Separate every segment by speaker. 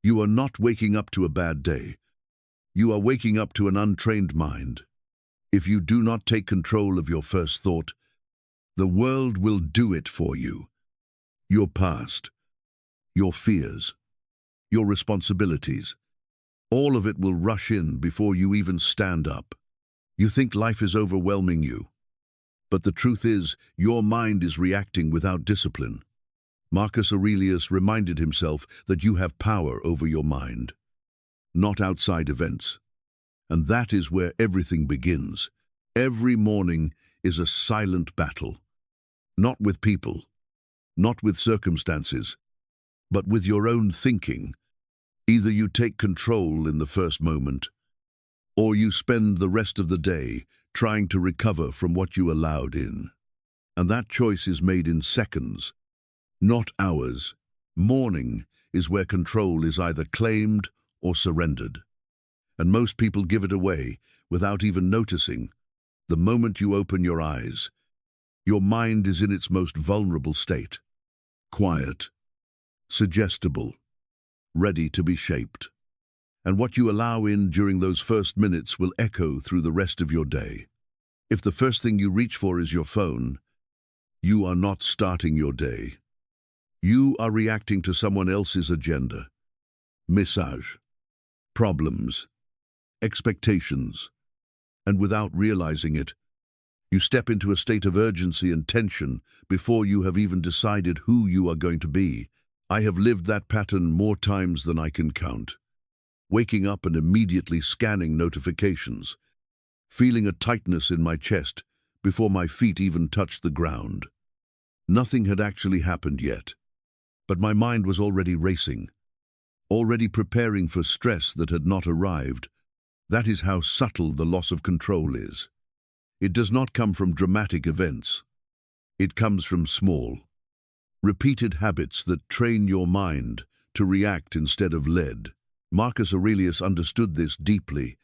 Speaker 1: You are not waking up to a bad day. You are waking up to an untrained mind. If you do not take control of your first thought, the world will do it for you. Your past, your fears, your responsibilities, all of it will rush in before you even stand up. You think life is overwhelming you, but the truth is, your mind is reacting without discipline. Marcus Aurelius reminded himself that you have power over your mind, not outside events. And that is where everything begins. Every morning is a silent battle. Not with people, not with circumstances, but with your own thinking. Either you take control in the first moment, or you spend the rest of the day trying to recover from what you allowed in. And that choice is made in seconds, not hours. Morning is where control is either claimed or surrendered. And most people give it away without even noticing. The moment you open your eyes, your mind is in its most vulnerable state. Quiet, suggestible, ready to be shaped. And what you allow in during those first minutes will echo through the rest of your day. If the first thing you reach for is your phone, you are not starting your day. You are reacting to someone else's agenda, message, problems, expectations, and without realizing it, you step into a state of urgency and tension before you have even decided who you are going to be. I have lived that pattern more times than I can count. Waking up and immediately scanning notifications, feeling a tightness in my chest before my feet even touched the ground. Nothing had actually happened yet, but my mind was already racing, already preparing for stress that had not arrived. That is how subtle the loss of control is. It does not come from dramatic events. It comes from small, repeated habits that train your mind to react instead of lead. Marcus Aurelius understood this deeply,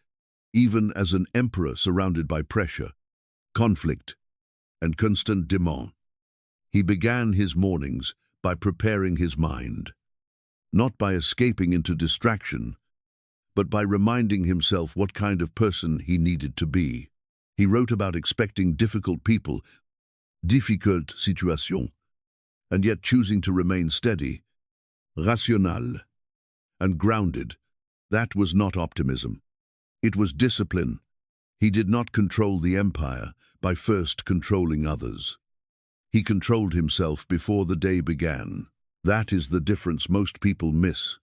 Speaker 1: even as an emperor surrounded by pressure, conflict, and constant demand. He began his mornings by preparing his mind, not by escaping into distraction, but by reminding himself what kind of person he needed to be. He wrote about expecting difficult people, difficult situations, and yet choosing to remain steady, rational, and grounded. That was not optimism. It was discipline. He did not control the empire by first controlling others. He controlled himself before the day began. That is the difference most people miss.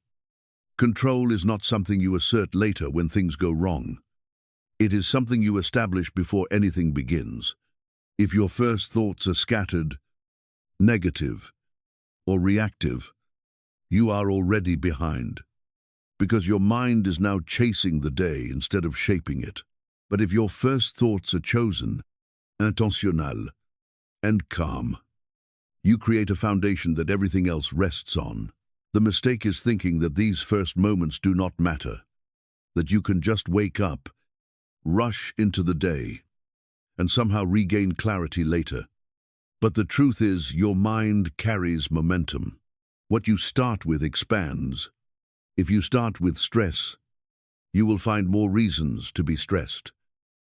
Speaker 1: Control is not something you assert later when things go wrong. It is something you establish before anything begins. If your first thoughts are scattered, negative, or reactive, you are already behind, because your mind is now chasing the day instead of shaping it. But if your first thoughts are chosen, intentionnel, and calm, you create a foundation that everything else rests on. The mistake is thinking that these first moments do not matter, that you can just wake up, rush into the day, and somehow regain clarity later. But the truth is, your mind carries momentum. What you start with expands. If you start with stress, you will find more reasons to be stressed.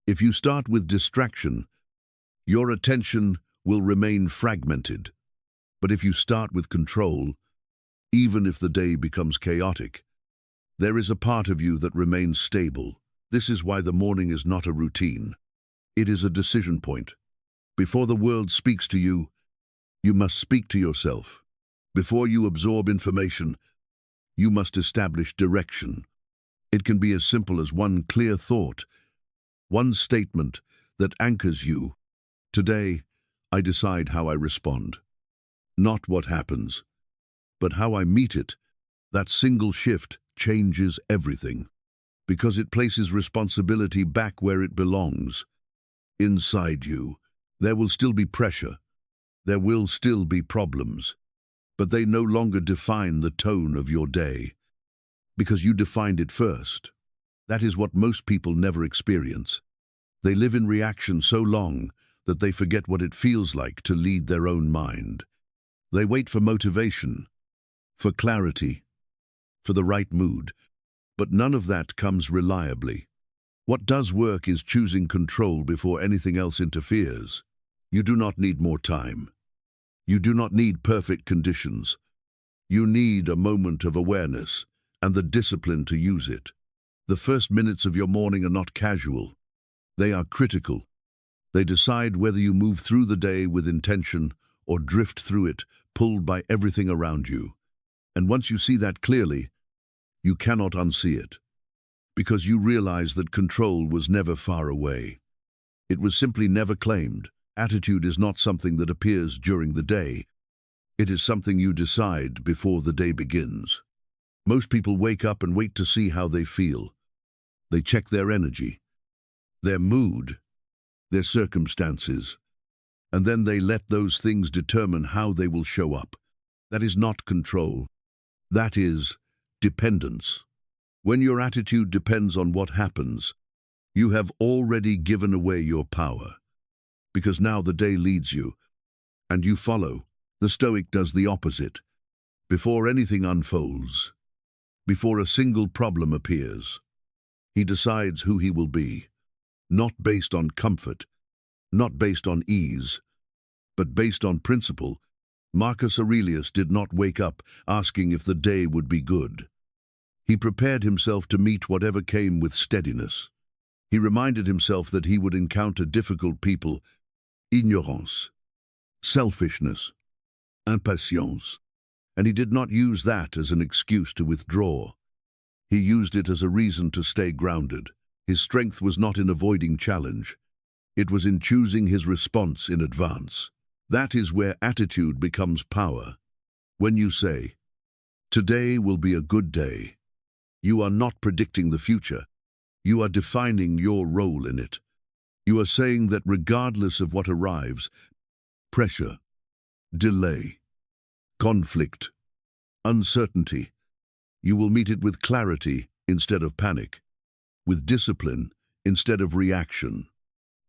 Speaker 1: If you start with distraction, your attention will remain fragmented. But if you start with control, even if the day becomes chaotic, there is a part of you that remains stable. This is why the morning is not a routine. It is a decision point. Before the world speaks to you, you must speak to yourself. Before you absorb information, you must establish direction. It can be as simple as one clear thought, one statement that anchors you. Today, I decide how I respond. Not what happens, but how I meet it. That single shift changes everything, because it places responsibility back where it belongs, inside you. There will still be pressure, there will still be problems, but they no longer define the tone of your day, because you defined it first. That is what most people never experience. They live in reaction so long that they forget what it feels like to lead their own mind. They wait for motivation, for clarity, for the right mood, but none of that comes reliably. What does work is choosing control before anything else interferes. You do not need more time. You do not need perfect conditions. You need a moment of awareness and the discipline to use it. The first minutes of your morning are not casual. They are critical. They decide whether you move through the day with intention or drift through it, pulled by everything around you. And once you see that clearly, you cannot unsee it, because you realize that control was never far away. It was simply never claimed. Attitude is not something that appears during the day. It is something you decide before the day begins. Most people wake up and wait to see how they feel. They check their energy, their mood, their circumstances, and then they let those things determine how they will show up. That is not control. That is dependence. When your attitude depends on what happens, you have already given away your power, because now the day leads you, and you follow. The Stoic does the opposite. Before anything unfolds, before a single problem appears, he decides who he will be, not based on comfort, not based on ease, but based on principle. Marcus Aurelius did not wake up asking if the day would be good. He prepared himself to meet whatever came with steadiness. He reminded himself that he would encounter difficult people, ignorance, selfishness, impatience, and he did not use that as an excuse to withdraw. He used it as a reason to stay grounded. His strength was not in avoiding challenge. It was in choosing his response in advance. That is where attitude becomes power. When you say, "Today will be a good day," you are not predicting the future. You are defining your role in it. You are saying that regardless of what arrives, pressure, delay, conflict, uncertainty, you will meet it with clarity instead of panic, with discipline instead of reaction.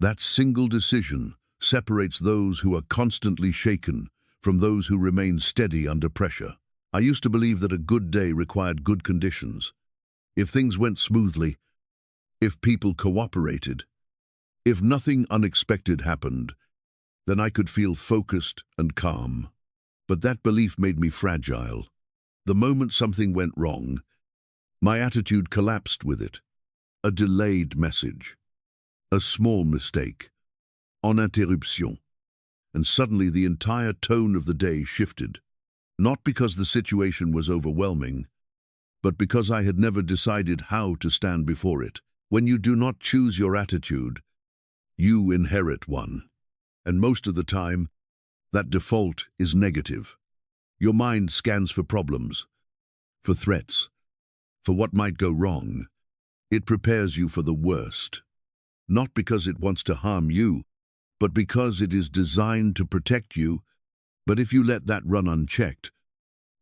Speaker 1: That single decision separates those who are constantly shaken from those who remain steady under pressure. I used to believe that a good day required good conditions. If things went smoothly, if people cooperated, if nothing unexpected happened, then I could feel focused and calm. But that belief made me fragile. The moment something went wrong, my attitude collapsed with it. A delayed message, a small mistake, en interruption, and suddenly the entire tone of the day shifted. Not because the situation was overwhelming, but because I had never decided how to stand before it. When you do not choose your attitude, you inherit one. And most of the time, that default is negative. Your mind scans for problems, for threats, for what might go wrong. It prepares you for the worst, not because it wants to harm you, but because it is designed to protect you. But if you let that run unchecked,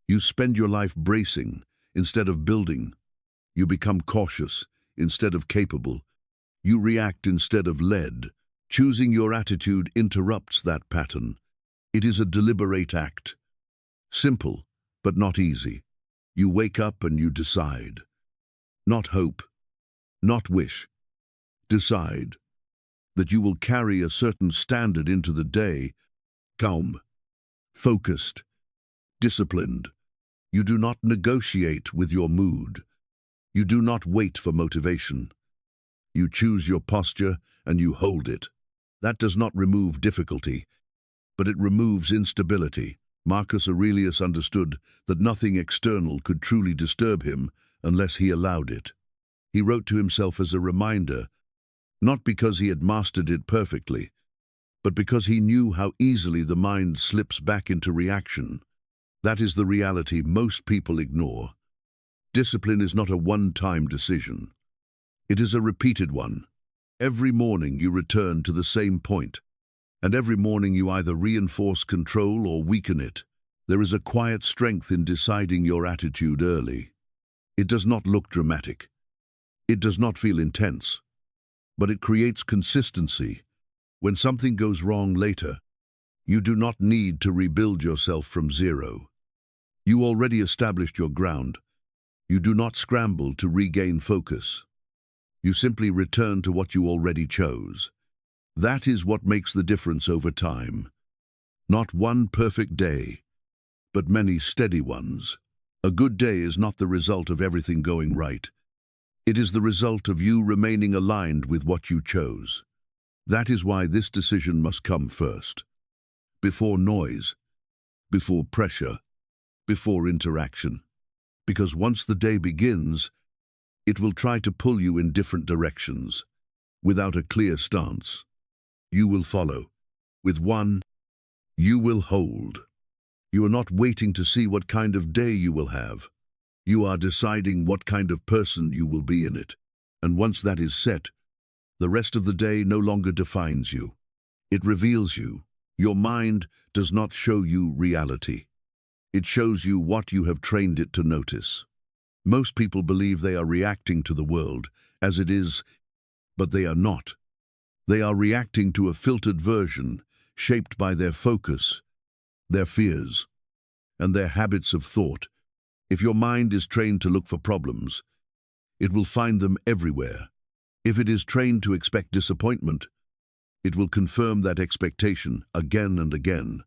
Speaker 1: you spend your life bracing instead of building. You become cautious instead of capable. You react instead of led. Choosing your attitude interrupts that pattern. It is a deliberate act. Simple, but not easy. You wake up and you decide. Not hope, not wish. Decide that you will carry a certain standard into the day, calm, focused, disciplined. You do not negotiate with your mood. You do not wait for motivation. You choose your posture and you hold it. That does not remove difficulty, but it removes instability. Marcus Aurelius understood that nothing external could truly disturb him unless he allowed it. He wrote to himself as a reminder, not because he had mastered it perfectly, but because he knew how easily the mind slips back into reaction. That is the reality most people ignore. Discipline is not a one-time decision. It is a repeated one. Every morning you return to the same point, and every morning you either reinforce control or weaken it. There is a quiet strength in deciding your attitude early. It does not look dramatic. It does not feel intense, but it creates consistency. When something goes wrong later, you do not need to rebuild yourself from zero. You already established your ground. You do not scramble to regain focus. You simply return to what you already chose. That is what makes the difference over time. Not one perfect day, but many steady ones. A good day is not the result of everything going right. It is the result of you remaining aligned with what you chose. That is why this decision must come first. Before noise, before pressure, before interaction. Because once the day begins, it will try to pull you in different directions. Without a clear stance, you will follow. With one, you will hold. You are not waiting to see what kind of day you will have. You are deciding what kind of person you will be in it. And once that is set, the rest of the day no longer defines you. It reveals you. Your mind does not show you reality. It shows you what you have trained it to notice. Most people believe they are reacting to the world as it is, but they are not. They are reacting to a filtered version shaped by their focus, their fears, and their habits of thought. If your mind is trained to look for problems, it will find them everywhere. If it is trained to expect disappointment, it will confirm that expectation again and again.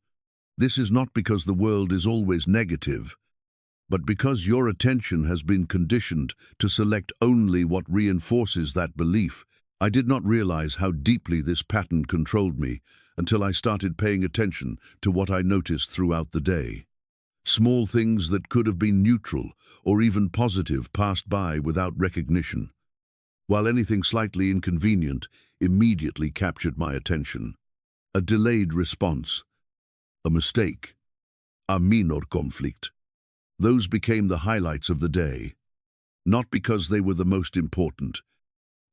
Speaker 1: This is not because the world is always negative, but because your attention has been conditioned to select only what reinforces that belief. I did not realize how deeply this pattern controlled me until I started paying attention to what I noticed throughout the day. Small things that could have been neutral or even positive passed by without recognition, while anything slightly inconvenient immediately captured my attention. A delayed response, a mistake, a minor conflict. Those became the highlights of the day, not because they were the most important,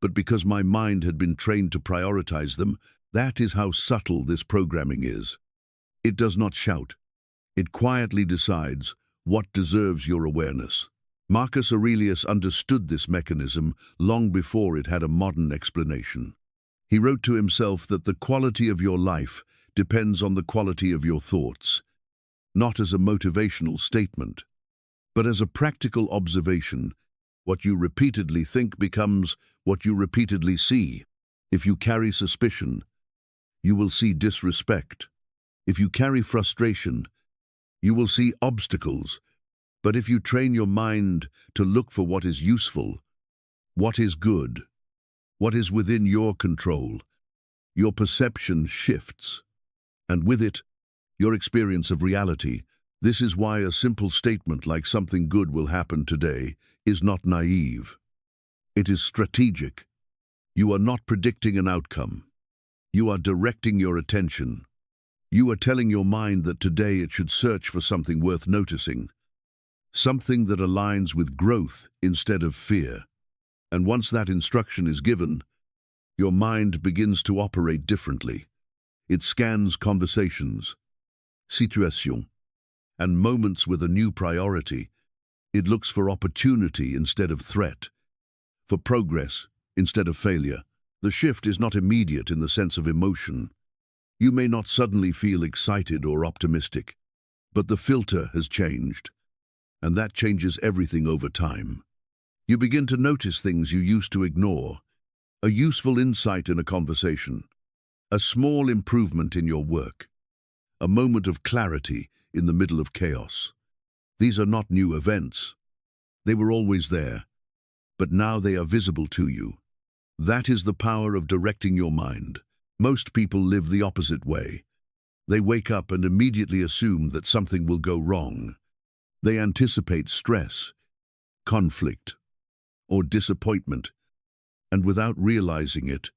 Speaker 1: but because my mind had been trained to prioritize them. That is how subtle this programming is. It does not shout. It quietly decides what deserves your awareness. Marcus Aurelius understood this mechanism long before it had a modern explanation. He wrote to himself that the quality of your life depends on the quality of your thoughts, not as a motivational statement, but as a practical observation. What you repeatedly think becomes what you repeatedly see. If you carry suspicion, you will see disrespect. If you carry frustration, you will see obstacles. But if you train your mind to look for what is useful, what is good, what is within your control, your perception shifts, and with it, your experience of reality. This is why a simple statement like "something good will happen today" is not naive. It is strategic. You are not predicting an outcome. You are directing your attention. You are telling your mind that today it should search for something worth noticing, something that aligns with growth instead of fear. And once that instruction is given, your mind begins to operate differently. It scans conversations, situations, and moments with a new priority. It looks for opportunity instead of threat, for progress instead of failure. The shift is not immediate in the sense of emotion. You may not suddenly feel excited or optimistic, but the filter has changed, and that changes everything over time. You begin to notice things you used to ignore, a useful insight in a conversation, a small improvement in your work, a moment of clarity in the middle of chaos. These are not new events. They were always there, but now they are visible to you. That is the power of directing your mind. Most people live the opposite way. They wake up and immediately assume that something will go wrong. They anticipate stress, conflict, or disappointment, and without realizing it,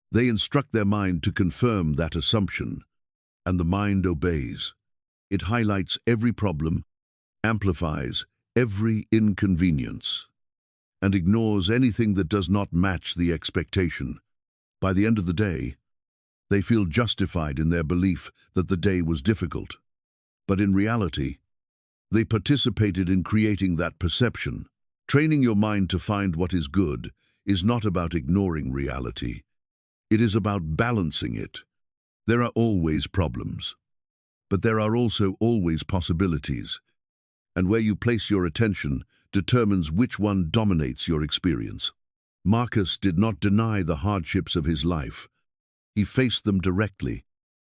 Speaker 1: they instruct their mind to confirm that assumption, and the mind obeys. It highlights every problem, amplifies every inconvenience, and ignores anything that does not match the expectation. By the end of the day, they feel justified in their belief that the day was difficult. But in reality, they participated in creating that perception. Training your mind to find what is good is not about ignoring reality. It is about balancing it. There are always problems, but there are also always possibilities. And where you place your attention determines which one dominates your experience. Marcus did not deny the hardships of his life. He faced them directly,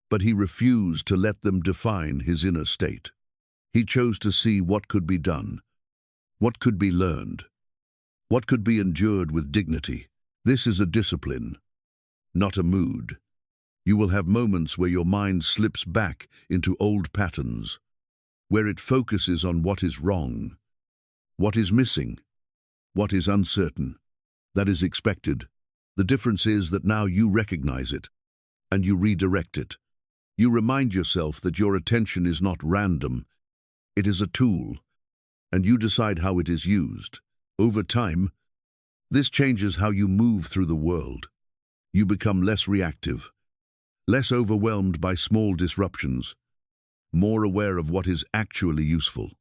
Speaker 1: but he refused to let them define his inner state. He chose to see what could be done, what could be learned, what could be endured with dignity. This is a discipline, not a mood. You will have moments where your mind slips back into old patterns, where it focuses on what is wrong, what is missing, what is uncertain. That is expected. The difference is that now you recognize it, and you redirect it. You remind yourself that your attention is not random. It is a tool, and you decide how it is used. Over time, this changes how you move through the world. You become less reactive, less overwhelmed by small disruptions, more aware of what is actually useful.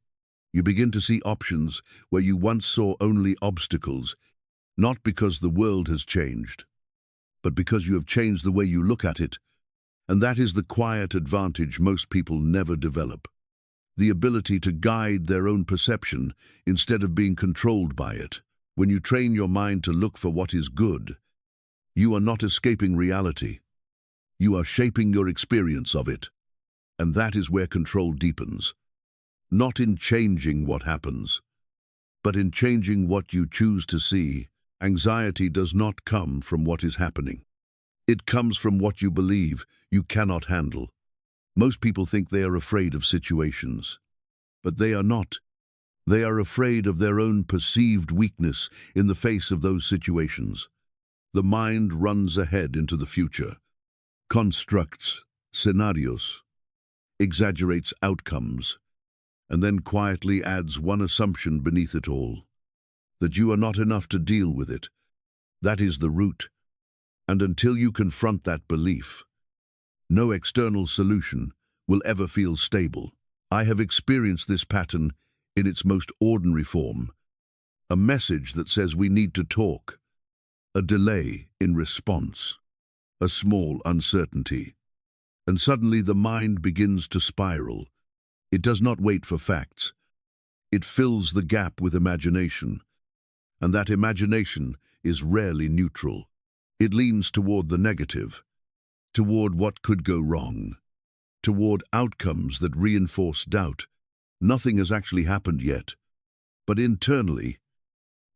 Speaker 1: You begin to see options where you once saw only obstacles, not because the world has changed, but because you have changed the way you look at it, and that is the quiet advantage most people never develop. The ability to guide their own perception instead of being controlled by it. When you train your mind to look for what is good, you are not escaping reality. You are shaping your experience of it, and that is where control deepens. Not in changing what happens, but in changing what you choose to see. Anxiety does not come from what is happening. It comes from what you believe you cannot handle. Most people think they are afraid of situations, but they are not. They are afraid of their own perceived weakness in the face of those situations. The mind runs ahead into the future, constructs scenarios, exaggerates outcomes, and then quietly adds one assumption beneath it all, that you are not enough to deal with it. That is the root. And until you confront that belief, no external solution will ever feel stable. I have experienced this pattern in its most ordinary form. A message that says we need to talk, a delay in response, a small uncertainty. And suddenly the mind begins to spiral. It does not wait for facts. It fills the gap with imagination. And that imagination is rarely neutral. It leans toward the negative, toward what could go wrong, toward outcomes that reinforce doubt. Nothing has actually happened yet, but internally,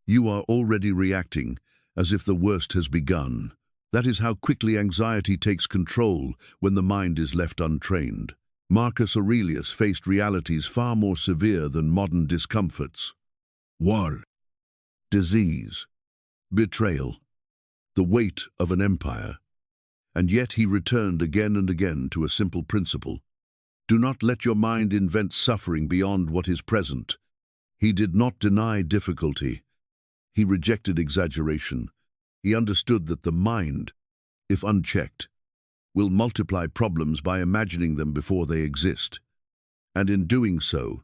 Speaker 1: you are already reacting as if the worst has begun. That is how quickly anxiety takes control when the mind is left untrained. Marcus Aurelius faced realities far more severe than modern discomforts. War, disease, betrayal, the weight of an empire. And yet he returned again and again to a simple principle. Do not let your mind invent suffering beyond what is present. He did not deny difficulty. He rejected exaggeration. He understood that the mind, if unchecked, will multiply problems by imagining them before they exist. And in doing so,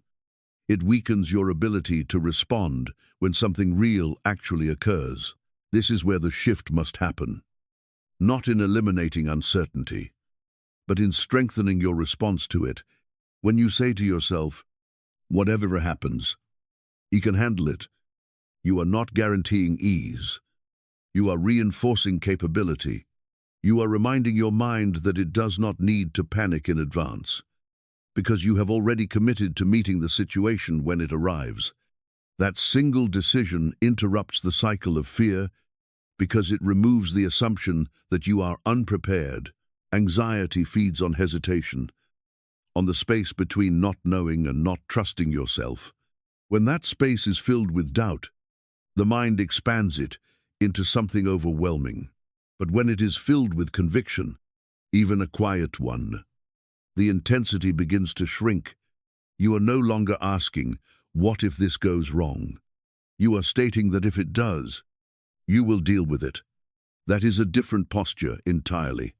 Speaker 1: it weakens your ability to respond when something real actually occurs. This is where the shift must happen. Not in eliminating uncertainty, but in strengthening your response to it. When you say to yourself, whatever happens, you can handle it, you are not guaranteeing ease. You are reinforcing capability. You are reminding your mind that it does not need to panic in advance, because you have already committed to meeting the situation when it arrives. That single decision interrupts the cycle of fear because it removes the assumption that you are unprepared. Anxiety feeds on hesitation, on the space between not knowing and not trusting yourself. When that space is filled with doubt, the mind expands it into something overwhelming. But when it is filled with conviction, even a quiet one, the intensity begins to shrink. You are no longer asking, what if this goes wrong? You are stating that if it does, you will deal with it. That is a different posture entirely.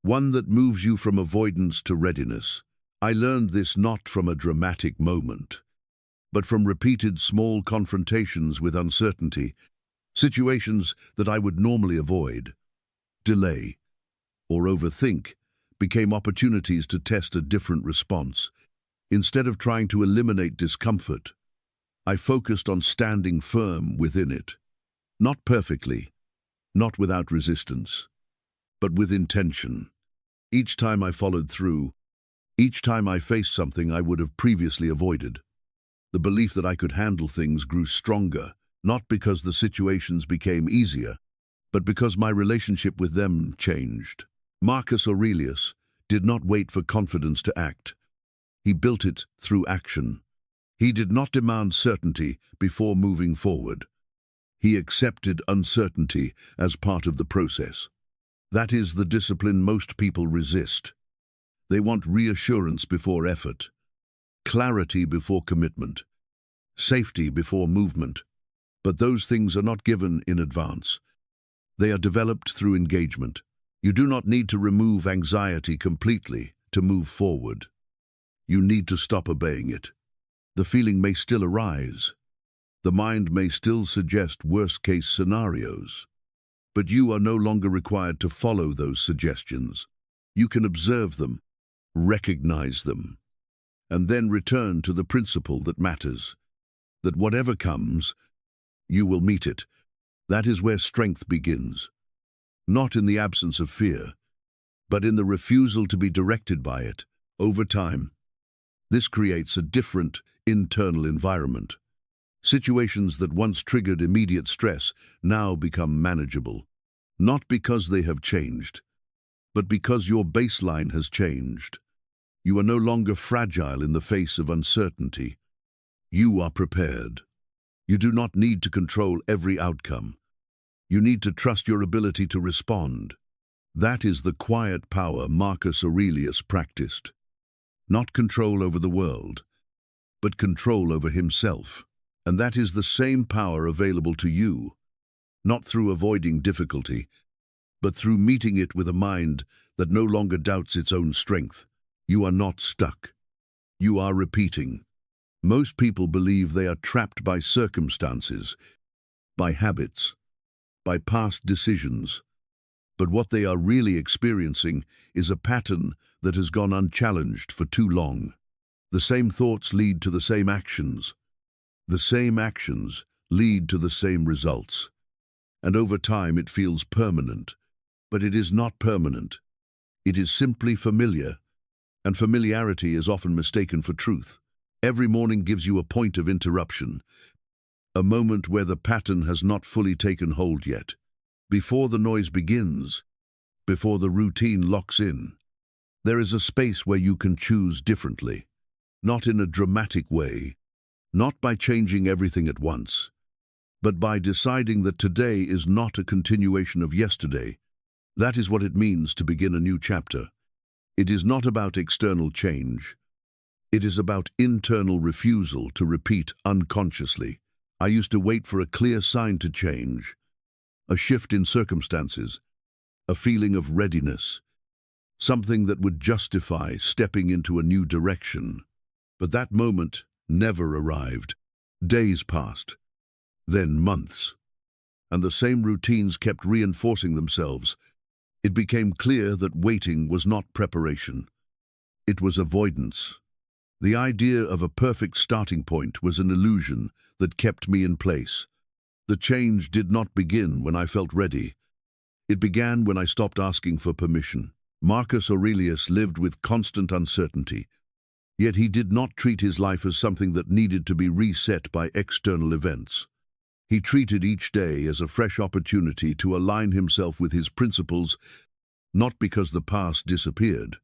Speaker 1: One that moves you from avoidance to readiness. I learned this not from a dramatic moment, but from repeated small confrontations with uncertainty, situations that I would normally avoid, delay, or overthink became opportunities to test a different response. Instead of trying to eliminate discomfort, I focused on standing firm within it. Not perfectly, not without resistance, but with intention. Each time I followed through, each time I faced something I would have previously avoided, the belief that I could handle things grew stronger, not because the situations became easier, but because my relationship with them changed. Marcus Aurelius did not wait for confidence to act. He built it through action. He did not demand certainty before moving forward. He accepted uncertainty as part of the process. That is the discipline most people resist. They want reassurance before effort, clarity before commitment, safety before movement. But those things are not given in advance. They are developed through engagement. You do not need to remove anxiety completely to move forward. You need to stop obeying it. The feeling may still arise. The mind may still suggest worst-case scenarios. But you are no longer required to follow those suggestions. You can observe them, recognize them, and then return to the principle that matters, that whatever comes, you will meet it. That is where strength begins. Not in the absence of fear, but in the refusal to be directed by it. Over time, this creates a different internal environment. Situations that once triggered immediate stress now become manageable, not because they have changed, but because your baseline has changed. You are no longer fragile in the face of uncertainty. You are prepared. You do not need to control every outcome. You need to trust your ability to respond. That is the quiet power Marcus Aurelius practiced. Not control over the world, but control over himself. And that is the same power available to you, not through avoiding difficulty, but through meeting it with a mind that no longer doubts its own strength. You are not stuck. You are repeating. Most people believe they are trapped by circumstances, by habits, by past decisions. But what they are really experiencing is a pattern that has gone unchallenged for too long. The same thoughts lead to the same actions. The same actions lead to the same results. And over time it feels permanent. But it is not permanent. It is simply familiar. And familiarity is often mistaken for truth. Every morning gives you a point of interruption, a moment where the pattern has not fully taken hold yet. Before the noise begins, before the routine locks in, there is a space where you can choose differently. Not in a dramatic way, not by changing everything at once, but by deciding that today is not a continuation of yesterday. That is what it means to begin a new chapter. It is not about external change. It is about internal refusal to repeat unconsciously. I used to wait for a clear sign to change, a shift in circumstances, a feeling of readiness, something that would justify stepping into a new direction. But that moment never arrived. Days passed, then months, and the same routines kept reinforcing themselves. It became clear that waiting was not preparation. It was avoidance. The idea of a perfect starting point was an illusion that kept me in place. The change did not begin when I felt ready. It began when I stopped asking for permission. Marcus Aurelius lived with constant uncertainty, yet he did not treat his life as something that needed to be reset by external events. He treated each day as a fresh opportunity to align himself with his principles, not because the past disappeared,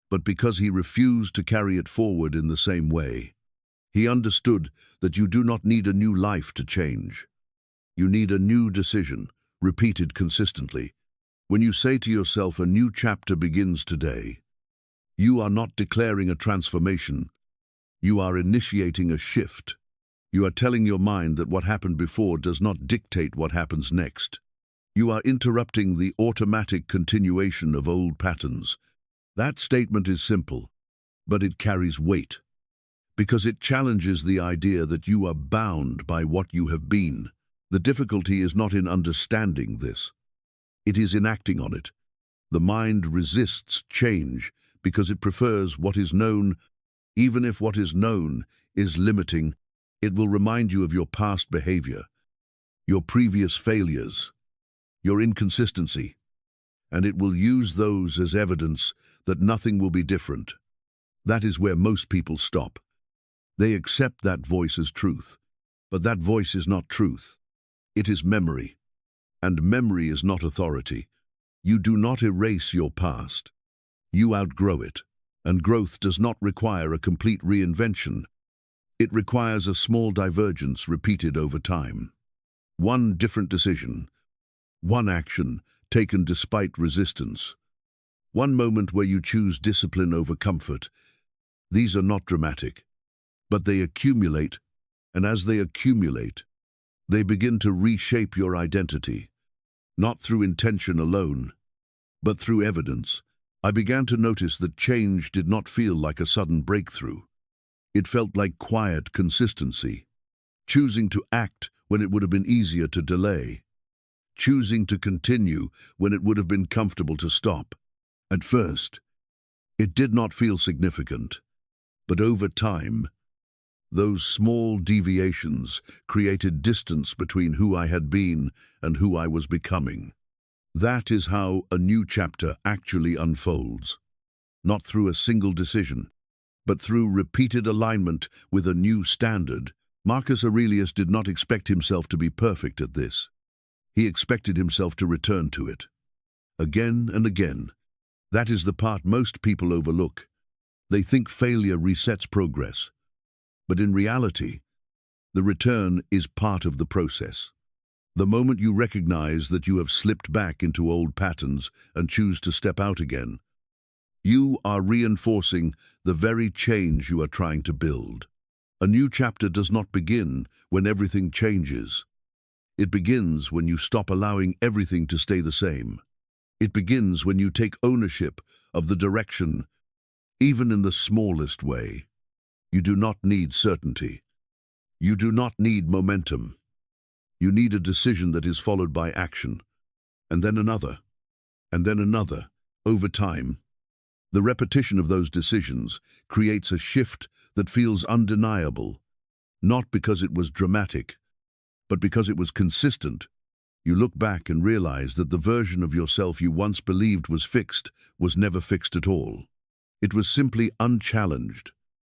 Speaker 1: but because he refused to carry it forward in the same way. He understood that you do not need a new life to change. You need a new decision, repeated consistently. When you say to yourself, a new chapter begins today, you are not declaring a transformation. You are initiating a shift. You are telling your mind that what happened before does not dictate what happens next. You are interrupting the automatic continuation of old patterns. That statement is simple, but it carries weight, because it challenges the idea that you are bound by what you have been. The difficulty is not in understanding this. It is in acting on it. The mind resists change because it prefers what is known, even if what is known is limiting. It will remind you of your past behavior, your previous failures, your inconsistency, and it will use those as evidence that nothing will be different. That is where most people stop. They accept that voice as truth, but that voice is not truth. It is memory, and memory is not authority. You do not erase your past. You outgrow it, and growth does not require a complete reinvention. It requires a small divergence repeated over time. One different decision, one action taken despite resistance, one moment where you choose discipline over comfort. These are not dramatic, but they accumulate, and as they accumulate, they begin to reshape your identity, not through intention alone, but through evidence. I began to notice that change did not feel like a sudden breakthrough. It felt like quiet consistency, choosing to act when it would have been easier to delay, choosing to continue when it would have been comfortable to stop. At first, it did not feel significant, but over time, those small deviations created distance between who I had been and who I was becoming. That is how a new chapter actually unfolds, not through a single decision, but through repeated alignment with a new standard. Marcus Aurelius did not expect himself to be perfect at this. He expected himself to return to it, again and again. That is the part most people overlook. They think failure resets progress, but in reality, the return is part of the process. The moment you recognize that you have slipped back into old patterns and choose to step out again, you are reinforcing the very change you are trying to build. A new chapter does not begin when everything changes. It begins when you stop allowing everything to stay the same. It begins when you take ownership of the direction, even in the smallest way. You do not need certainty. You do not need momentum. You need a decision that is followed by action, and then another, and then another. Over time, the repetition of those decisions creates a shift that feels undeniable, not because it was dramatic, but because it was consistent. You look back and realize that the version of yourself you once believed was fixed was never fixed at all. It was simply unchallenged.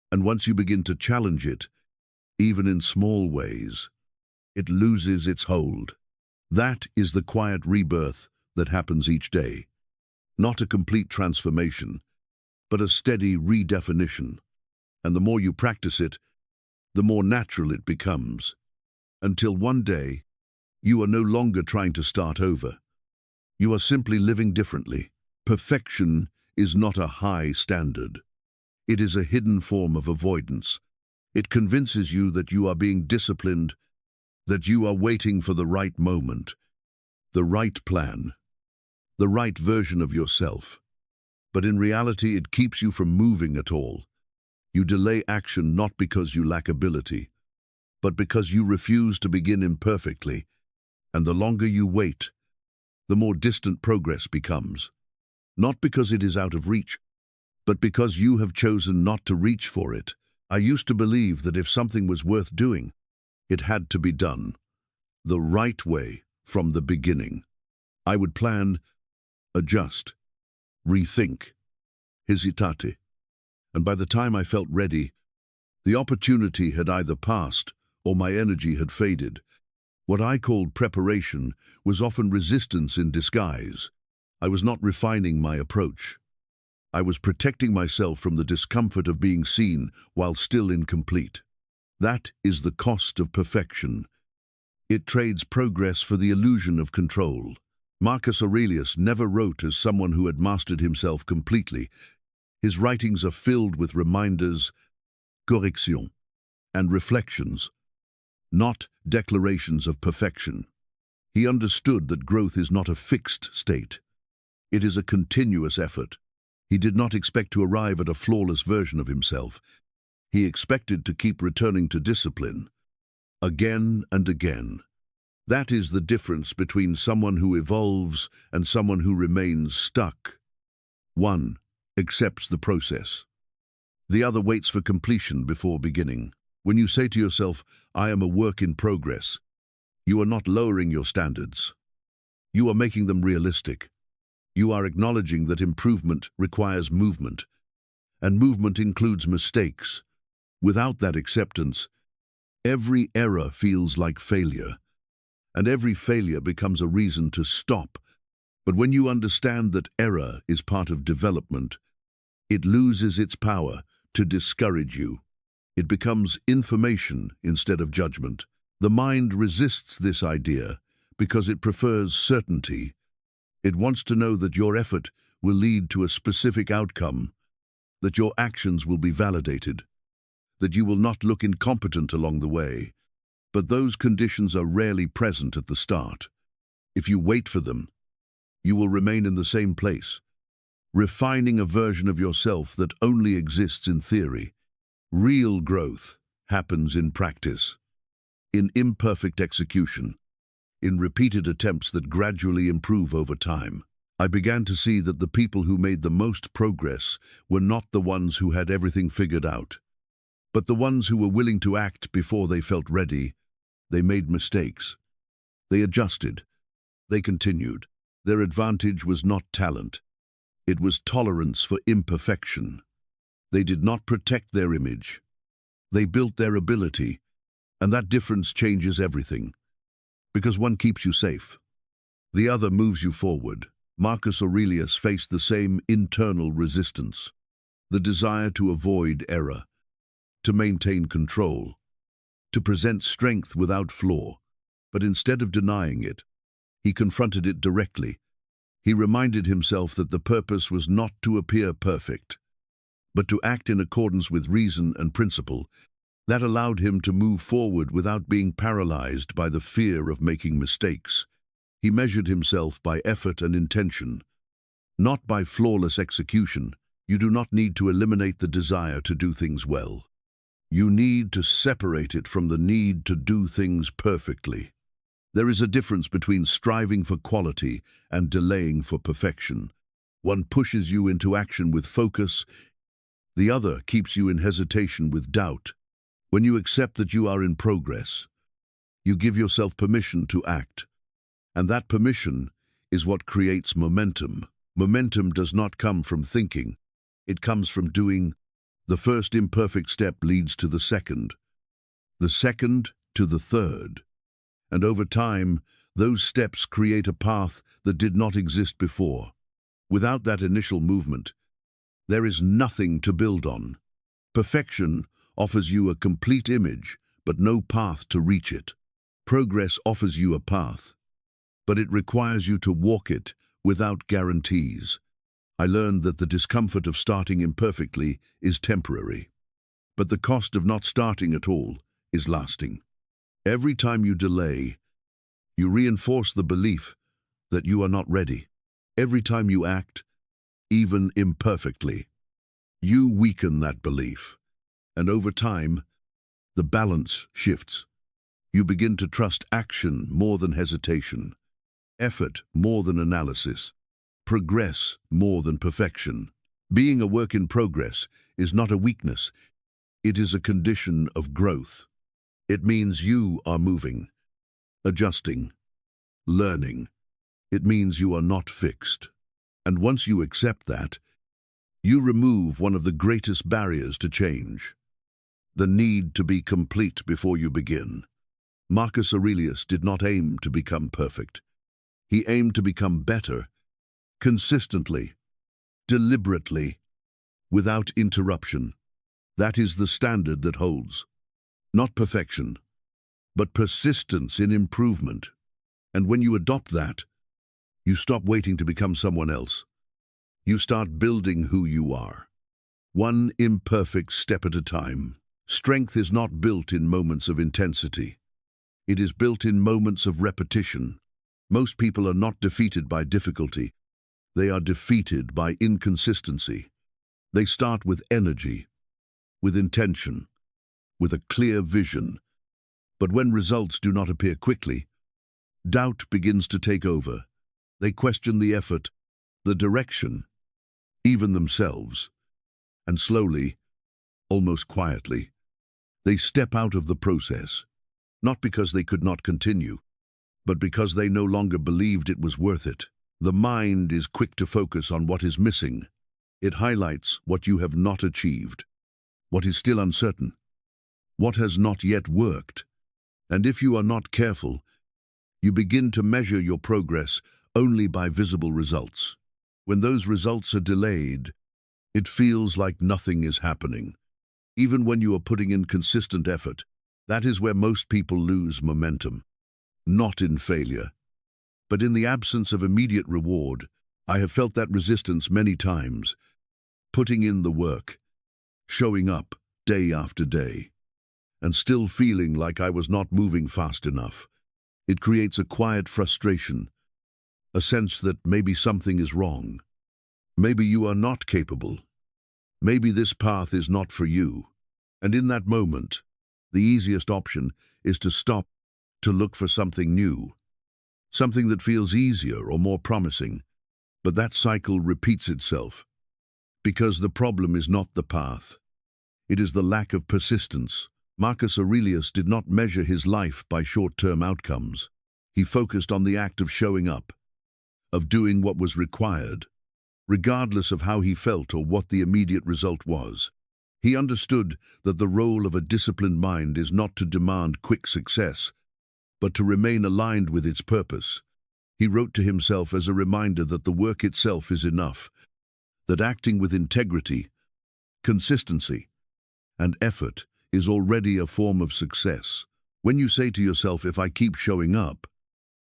Speaker 1: And once you begin to challenge it, even in small ways, it loses its hold. That is the quiet rebirth that happens each day. Not a complete transformation, but a steady redefinition. And the more you practice it, the more natural it becomes. Until one day, you are no longer trying to start over. You are simply living differently. Perfection is not a high standard. It is a hidden form of avoidance. It convinces you that you are being disciplined, that you are waiting for the right moment, the right plan, the right version of yourself. But in reality, it keeps you from moving at all. You delay action not because you lack ability, but because you refuse to begin imperfectly. And the longer you wait, the more distant progress becomes. Not because it is out of reach, but because you have chosen not to reach for it. I used to believe that if something was worth doing, it had to be done the right way from the beginning. I would plan, adjust, rethink, hesitate, and by the time I felt ready, the opportunity had either passed or my energy had faded. What I called preparation was often resistance in disguise. I was not refining my approach. I was protecting myself from the discomfort of being seen while still incomplete. That is the cost of perfection. It trades progress for the illusion of control. Marcus Aurelius never wrote as someone who had mastered himself completely. His writings are filled with reminders, corrections, and reflections, not declarations of perfection. He understood that growth is not a fixed state. It is a continuous effort. He did not expect to arrive at a flawless version of himself. He expected to keep returning to discipline, again and again. That is the difference between someone who evolves and someone who remains stuck. One accepts the process. The other waits for completion before beginning. When you say to yourself, "I am a work in progress," you are not lowering your standards. You are making them realistic. You are acknowledging that improvement requires movement, and movement includes mistakes. Without that acceptance, every error feels like failure, and every failure becomes a reason to stop. But when you understand that error is part of development, it loses its power to discourage you. It becomes information instead of judgment. The mind resists this idea because it prefers certainty. It wants to know that your effort will lead to a specific outcome, that your actions will be validated, that you will not look incompetent along the way. But those conditions are rarely present at the start. If you wait for them, you will remain in the same place, refining a version of yourself that only exists in theory. Real growth happens in practice, in imperfect execution, in repeated attempts that gradually improve over time. I began to see that the people who made the most progress were not the ones who had everything figured out, but the ones who were willing to act before they felt ready. They made mistakes. They adjusted. They continued. Their advantage was not talent. It was tolerance for imperfection. They did not protect their image. They built their ability, and that difference changes everything. Because one keeps you safe, the other moves you forward. Marcus Aurelius faced the same internal resistance, the desire to avoid error, to maintain control, to present strength without flaw. But instead of denying it, he confronted it directly. He reminded himself that the purpose was not to appear perfect, but to act in accordance with reason and principle. That allowed him to move forward without being paralyzed by the fear of making mistakes. He measured himself by effort and intention, not by flawless execution. You do not need to eliminate the desire to do things well. You need to separate it from the need to do things perfectly. There is a difference between striving for quality and delaying for perfection. One pushes you into action with focus, the other keeps you in hesitation with doubt. When you accept that you are in progress, you give yourself permission to act. And that permission is what creates momentum. Momentum does not come from thinking. It comes from doing. The first imperfect step leads to the second to the third. And over time, those steps create a path that did not exist before. Without that initial movement, there is nothing to build on. Perfection offers you a complete image, but no path to reach it. Progress offers you a path, but it requires you to walk it without guarantees. I learned that the discomfort of starting imperfectly is temporary, but the cost of not starting at all is lasting. Every time you delay, you reinforce the belief that you are not ready. Every time you act, even imperfectly, you weaken that belief. And over time, the balance shifts. You begin to trust action more than hesitation, effort more than analysis, progress more than perfection. Being a work in progress is not a weakness. It is a condition of growth. It means you are moving, adjusting, learning. It means you are not fixed. And once you accept that, you remove one of the greatest barriers to change: the need to be complete before you begin. Marcus Aurelius did not aim to become perfect. He aimed to become better, consistently, deliberately, without interruption. That is the standard that holds. Not perfection, but persistence in improvement. And when you adopt that, you stop waiting to become someone else. You start building who you are, one imperfect step at a time. Strength is not built in moments of intensity. It is built in moments of repetition. Most people are not defeated by difficulty. They are defeated by inconsistency. They start with energy, with intention, with a clear vision. But when results do not appear quickly, doubt begins to take over. They question the effort, the direction, even themselves. And slowly, almost quietly, They step out of the process, not because they could not continue, but because they no longer believed it was worth it. The mind is quick to focus on what is missing. It highlights what you have not achieved, what is still uncertain, what has not yet worked. And if you are not careful, you begin to measure your progress only by visible results. When those results are delayed, it feels like nothing is happening. Even when you are putting in consistent effort, that is where most people lose momentum. Not in failure, but in the absence of immediate reward. I have felt that resistance many times, putting in the work, showing up day after day, and still feeling like I was not moving fast enough. It creates a quiet frustration, a sense that maybe something is wrong. Maybe you are not capable. Maybe this path is not for you. And in that moment, the easiest option is to stop, to look for something new, something that feels easier or more promising. But that cycle repeats itself, because the problem is not the path. It is the lack of persistence. Marcus Aurelius did not measure his life by short-term outcomes. He focused on the act of showing up, of doing what was required, regardless of how he felt or what the immediate result was. He understood that the role of a disciplined mind is not to demand quick success, but to remain aligned with its purpose. He wrote to himself as a reminder that the work itself is enough, that acting with integrity, consistency, and effort is already a form of success. When you say to yourself, if I keep showing up,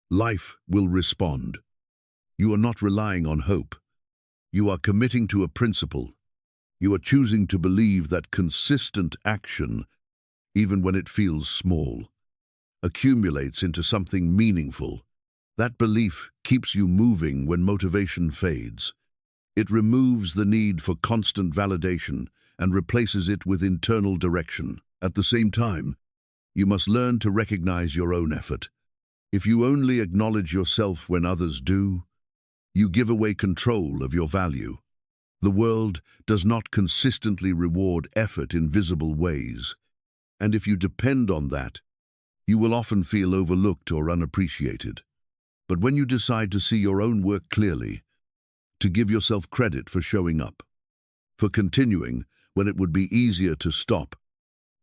Speaker 1: life will respond. You are not relying on hope. You are committing to a principle. You are choosing to believe that consistent action, even when it feels small, accumulates into something meaningful. That belief keeps you moving when motivation fades. It removes the need for constant validation and replaces it with internal direction. At the same time, you must learn to recognize your own effort. If you only acknowledge yourself when others do, you give away control of your value. The world does not consistently reward effort in visible ways, and if you depend on that, you will often feel overlooked or unappreciated. But when you decide to see your own work clearly, to give yourself credit for showing up, for continuing when it would be easier to stop,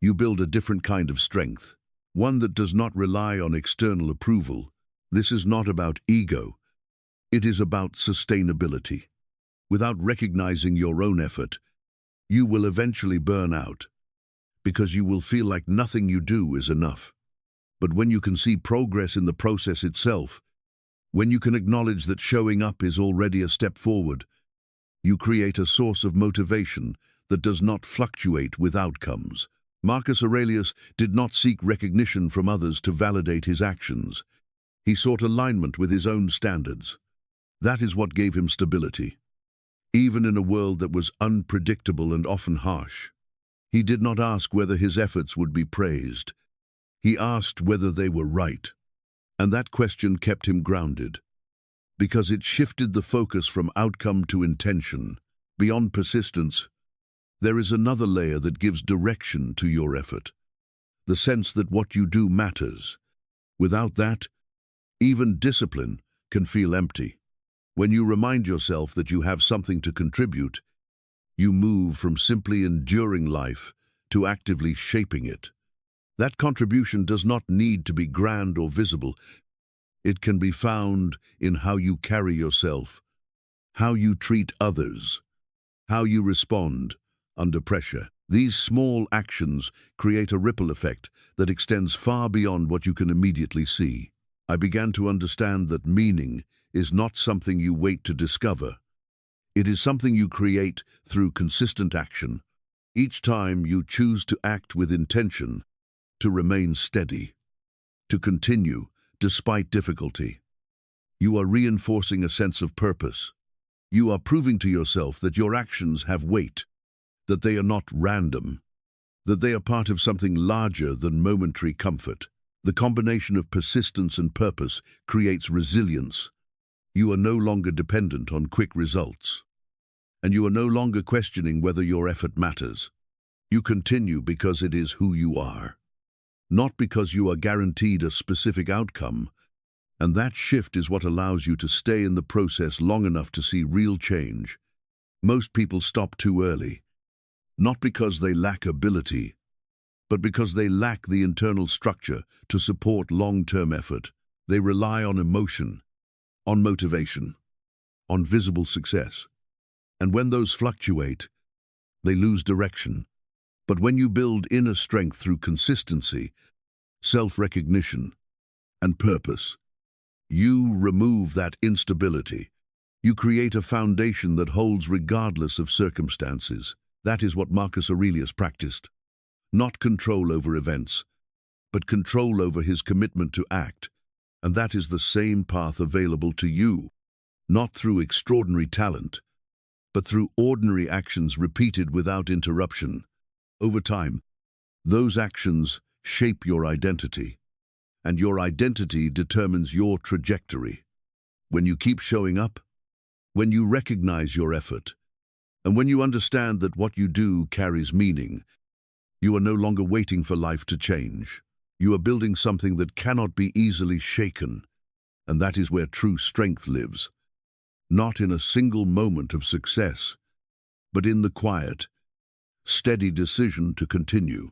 Speaker 1: you build a different kind of strength, one that does not rely on external approval. This is not about ego. It is about sustainability. Without recognizing your own effort, you will eventually burn out, because you will feel like nothing you do is enough. But when you can see progress in the process itself, when you can acknowledge that showing up is already a step forward, you create a source of motivation that does not fluctuate with outcomes. Marcus Aurelius did not seek recognition from others to validate his actions. He sought alignment with his own standards. That is what gave him stability. Even in a world that was unpredictable and often harsh, he did not ask whether his efforts would be praised. He asked whether they were right. And that question kept him grounded, because it shifted the focus from outcome to intention. Beyond persistence, there is another layer that gives direction to your effort, the sense that what you do matters. Without that, even discipline can feel empty. When you remind yourself that you have something to contribute, you move from simply enduring life to actively shaping it. That contribution does not need to be grand or visible. It can be found in how you carry yourself, how you treat others, how you respond under pressure. These small actions create a ripple effect that extends far beyond what you can immediately see. I began to understand that meaning is not something you wait to discover. It is something you create through consistent action. Each time you choose to act with intention, to remain steady, to continue despite difficulty, you are reinforcing a sense of purpose. You are proving to yourself that your actions have weight, that they are not random, that they are part of something larger than momentary comfort. The combination of persistence and purpose creates resilience. You are no longer dependent on quick results, and you are no longer questioning whether your effort matters. You continue because it is who you are, not because you are guaranteed a specific outcome, and that shift is what allows you to stay in the process long enough to see real change. Most people stop too early, not because they lack ability, but because they lack the internal structure to support long-term effort. They rely on emotion, on motivation, on visible success. And when those fluctuate, they lose direction. But when you build inner strength through consistency, self-recognition, and purpose, you remove that instability. You create a foundation that holds regardless of circumstances. That is what Marcus Aurelius practiced. Not control over events, but control over his commitment to act. And that is the same path available to you, not through extraordinary talent, but through ordinary actions repeated without interruption. Over time, those actions shape your identity, and your identity determines your trajectory. When you keep showing up, when you recognize your effort, and when you understand that what you do carries meaning, you are no longer waiting for life to change. You are building something that cannot be easily shaken, and that is where true strength lives. Not in a single moment of success, but in the quiet, steady decision to continue.